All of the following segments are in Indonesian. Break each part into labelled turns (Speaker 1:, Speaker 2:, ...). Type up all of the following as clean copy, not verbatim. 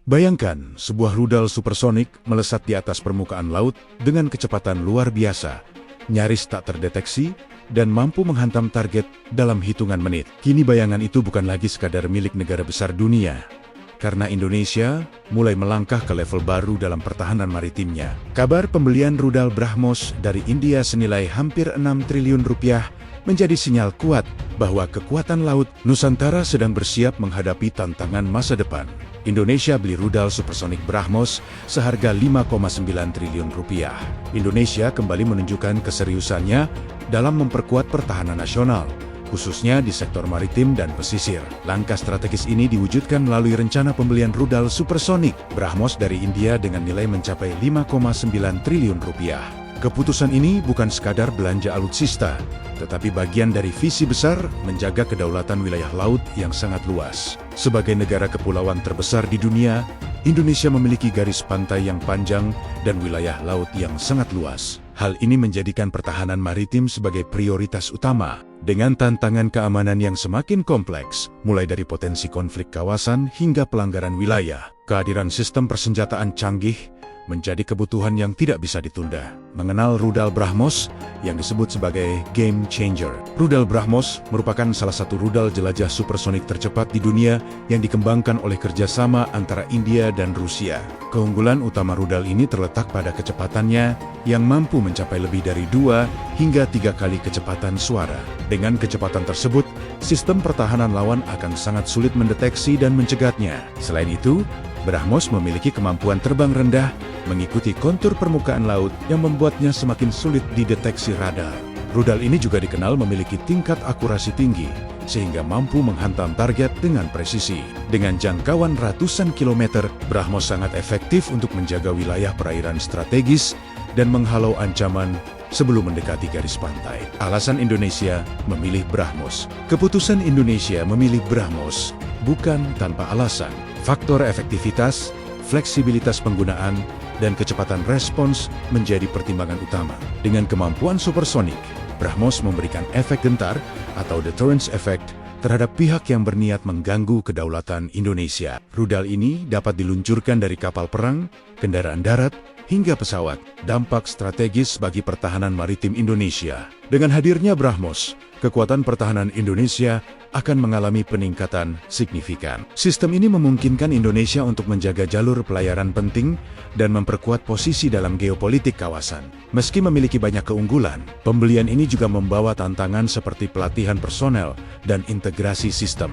Speaker 1: Bayangkan, sebuah rudal supersonik melesat di atas permukaan laut dengan kecepatan luar biasa, nyaris tak terdeteksi, dan mampu menghantam target dalam hitungan menit. Kini bayangan itu bukan lagi sekadar milik negara besar dunia, karena Indonesia mulai melangkah ke level baru dalam pertahanan maritimnya. Kabar pembelian rudal BrahMos dari India senilai hampir 6 triliun rupiah menjadi sinyal kuat bahwa kekuatan laut Nusantara sedang bersiap menghadapi tantangan masa depan. Indonesia beli rudal supersonik BrahMos seharga 5,9 triliun rupiah. Indonesia kembali menunjukkan keseriusannya dalam memperkuat pertahanan nasional, khususnya di sektor maritim dan pesisir. Langkah strategis ini diwujudkan melalui rencana pembelian rudal supersonik BrahMos dari India dengan nilai mencapai 5,9 triliun rupiah. Keputusan ini bukan sekadar belanja alutsista, tetapi bagian dari visi besar menjaga kedaulatan wilayah laut yang sangat luas. Sebagai negara kepulauan terbesar di dunia, Indonesia memiliki garis pantai yang panjang dan wilayah laut yang sangat luas. Hal ini menjadikan pertahanan maritim sebagai prioritas utama. Dengan tantangan keamanan yang semakin kompleks, mulai dari potensi konflik kawasan hingga pelanggaran wilayah, kehadiran sistem persenjataan canggih menjadi kebutuhan yang tidak bisa ditunda. Mengenal rudal BrahMos yang disebut sebagai game changer. Rudal BrahMos merupakan salah satu rudal jelajah supersonik tercepat di dunia yang dikembangkan oleh kerjasama antara India dan Rusia. Keunggulan utama rudal ini terletak pada kecepatannya yang mampu mencapai lebih dari 2 hingga 3 kali kecepatan suara. Dengan kecepatan tersebut, sistem pertahanan lawan akan sangat sulit mendeteksi dan mencegatnya. Selain itu, BrahMos memiliki kemampuan terbang rendah mengikuti kontur permukaan laut yang membuatnya semakin sulit dideteksi radar. Rudal ini juga dikenal memiliki tingkat akurasi tinggi, sehingga mampu menghantam target dengan presisi. Dengan jangkauan ratusan kilometer, BrahMos sangat efektif untuk menjaga wilayah perairan strategis dan menghalau ancaman sebelum mendekati garis pantai. Alasan Indonesia memilih BrahMos. Keputusan Indonesia memilih BrahMos bukan tanpa alasan. Faktor efektivitas, fleksibilitas penggunaan, dan kecepatan respons menjadi pertimbangan utama. Dengan kemampuan supersonik, BrahMos memberikan efek gentar atau deterrence effect terhadap pihak yang berniat mengganggu kedaulatan Indonesia. Rudal ini dapat diluncurkan dari kapal perang, kendaraan darat, hingga pesawat. Dampak strategis bagi pertahanan maritim Indonesia. Dengan hadirnya BrahMos, kekuatan pertahanan Indonesia akan mengalami peningkatan signifikan. Sistem ini memungkinkan Indonesia untuk menjaga jalur pelayaran penting dan memperkuat posisi dalam geopolitik kawasan. Meski memiliki banyak keunggulan, pembelian ini juga membawa tantangan seperti pelatihan personel dan integrasi sistem.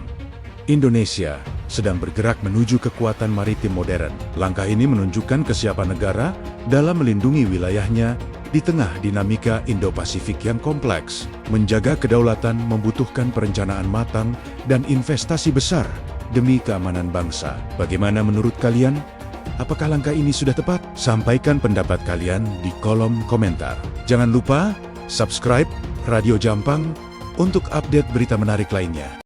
Speaker 1: Indonesia sedang bergerak menuju kekuatan maritim modern. Langkah ini menunjukkan kesiapan negara dalam melindungi wilayahnya di tengah dinamika Indo-Pasifik yang kompleks. Menjaga kedaulatan membutuhkan perencanaan matang dan investasi besar demi keamanan bangsa. Bagaimana menurut kalian? Apakah langkah ini sudah tepat? Sampaikan pendapat kalian di kolom komentar. Jangan lupa subscribe Radio Jampang untuk update berita menarik lainnya.